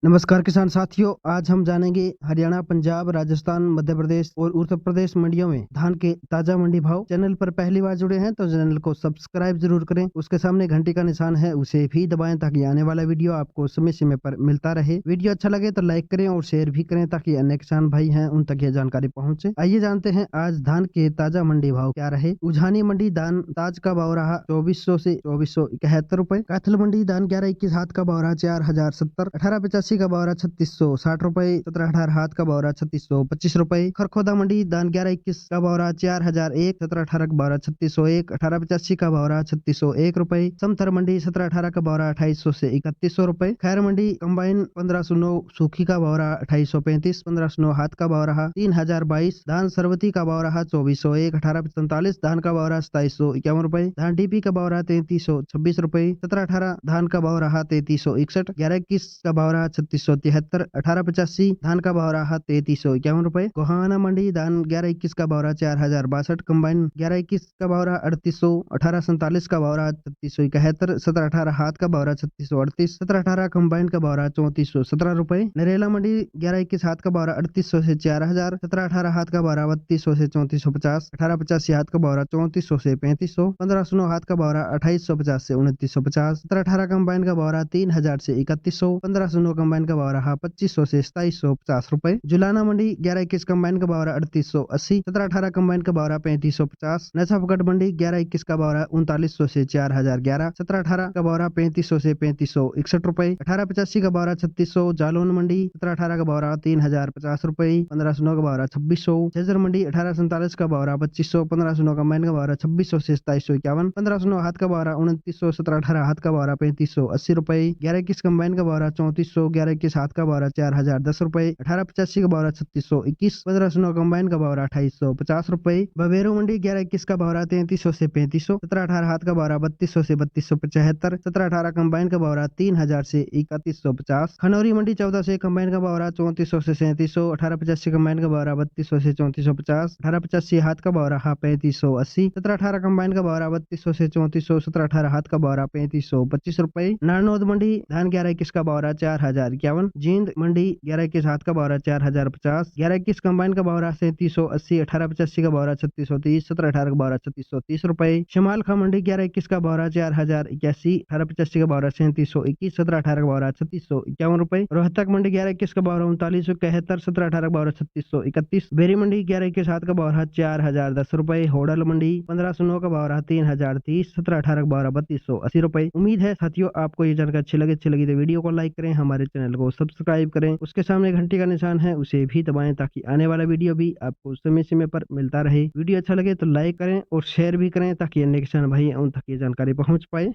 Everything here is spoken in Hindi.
नमस्कार किसान साथियों, आज हम जानेंगे हरियाणा, पंजाब, राजस्थान, मध्य प्रदेश और उत्तर प्रदेश मंडियों में धान के ताजा मंडी भाव। चैनल पर पहली बार जुड़े हैं तो चैनल को सब्सक्राइब जरूर करें। उसके सामने घंटी का निशान है, उसे भी दबाएं ताकि आने वाला वीडियो आपको समय समय पर मिलता रहे। वीडियो अच्छा लगे तो लाइक करें और शेयर भी करें ताकि अन्य किसान भाई हैं उन तक यह जानकारी पहुंचे। आइए जानते हैं आज धान के ताजा मंडी भाव क्या रहे। उझानी मंडी धान ताज का भाव रहा 2400 से 2471 रुपए। कैथल मंडी धान 11-21 हाथ का भाव रहा 4070। 1885 का भाव रहा 3660 रुपए। 17-18 हाथ का भाव रहा 3625 रुपए। खरखोदा मंडी धान 11-21 का भाव रहा 4001। 17-18 का भाव रहा 3601। 1885 का भाव रहा 3601 रुपए। समथर मंडी 17-18 का भाव रहा 2800 से 3100 रुपए। खैर मंडी कंबाइन 1509 सूखी का भाव रहा 2835। 1509 हाथ का भाव रहा 3022। धान सरवती का भाव रहा 2401। 1845 धान का भाव रहा 2751 रुपए। धान डीपी का भाव रहा 3326 रुपए। 17-18 धान का भाव रहा 3361। 11-21 का भाव रहा 3673। 1885 धान का भाव रहा 3351 रुपए। गोहाना मंडी धान 11-21 का भाव रहा 4062। कंबाइन 11-21 का भाव रहा 3800। 1847 का भाव रहा 3671। 17-18 हाथ का भाव रहा 3638। 17-18 कंबाइन का भाव रहा 3417 रुपए। नरेला मंडी 11-21 हाथ का भाव रहा 3800 से 4000। 17-18 हाथ का भाव रहा 3200 से 3450। 1885 हाथ का भाव रहा 3400 से 3500। 1509 हाथ का भाव रहा 2850 से 2950। 17-18 कंबाइन का भाव रहा 3000 से 3100। 1509 कंबाइन का भाव रहा 2500 से 2750 रुपए। जुलाना मंडी 11-21 कंबाइन का भाव रहा 3880। 17-18 कंबाइन का भाव रहा 3550। नशाफगढ़ मंडी 11-21 का भाव रहा 3900 से 4011। 17-18 का भाव रहा 3500 से 3561 रुपए। 1885 का भाव रहा 3600। जालौन मंडी 17-18 का भाव रहा 3050 रुपए। 1509 का भाव रहा 2600। झज्जर मंडी 1847 का भाव रहा 2500। 1509 कंबाइन का भाव रहा 2600 से 2751। 1509 हाथ का भाव रहा 2900। 17-18 हाथ का भाव रहा 3580 रुपए। 11-21 कंबाइन का भाव रहा 3400। 11-21 हाथ का भाव रहा 4010 रुपए। 1885 का भाव रहा 3621। 1509 कंबाइन का भाव रहा 2850 रुपए। बवेरो मंडी 11-21 का भाव रहा 3300 से 3500। 17-18 हाथ का भाव रहा 3200 से 3275। 17-18 कंबाइन का भाव रहा 3000 से 3150। खनौरी मंडी 14 से कंबाइन का भाव रहा 3400 से 3700। 1885 कंबाइन का भाव रहा 3200 से 3450। 1885 हाथ का भाव रहा 3580। 17-18 कंबाइन का भाव रहा 3200 से 3400। 17-18 हाथ का भाव रहा 3525 रुपए। नारनौद मंडी धान 11-21 का भाव रहा 4051। जींद मंडी 11-21 हाथ का भाव रहा 4050। 11-21 कंबाइन का भाव रहा 3780। 1885 का भाव रहा 3630। 17-18 का भाव रहा 3630 रुपए। शमालखा मंडी 11-21 का भाव रहा 4081। 1885 का भाव रहा 3721। 17-18 का भाव रहा 3651 रुपए। रोहतक मंडी 11-21 का भाव रहा 3971। 17-18 का भाव रहा 3631। बेरी मंडी 11-21 हाथ का भाव रहा 4010 रुपए। होडल मंडी 1509 का भाव रहा 3030। 17-18 का भाव रहा 3280 रुपए। उम्मीद है साथियों आपको ये जानकारी अच्छी लगी तो वीडियो को लाइक करें, हमारे चैनल को सब्सक्राइब करें। उसके सामने घंटी का निशान है, उसे भी दबाएं ताकि आने वाला वीडियो भी आपको समय समय पर मिलता रहे। वीडियो अच्छा लगे तो लाइक करें और शेयर भी करें ताकि अन्य किसान भाई उन तक ये जानकारी पहुंच पाए।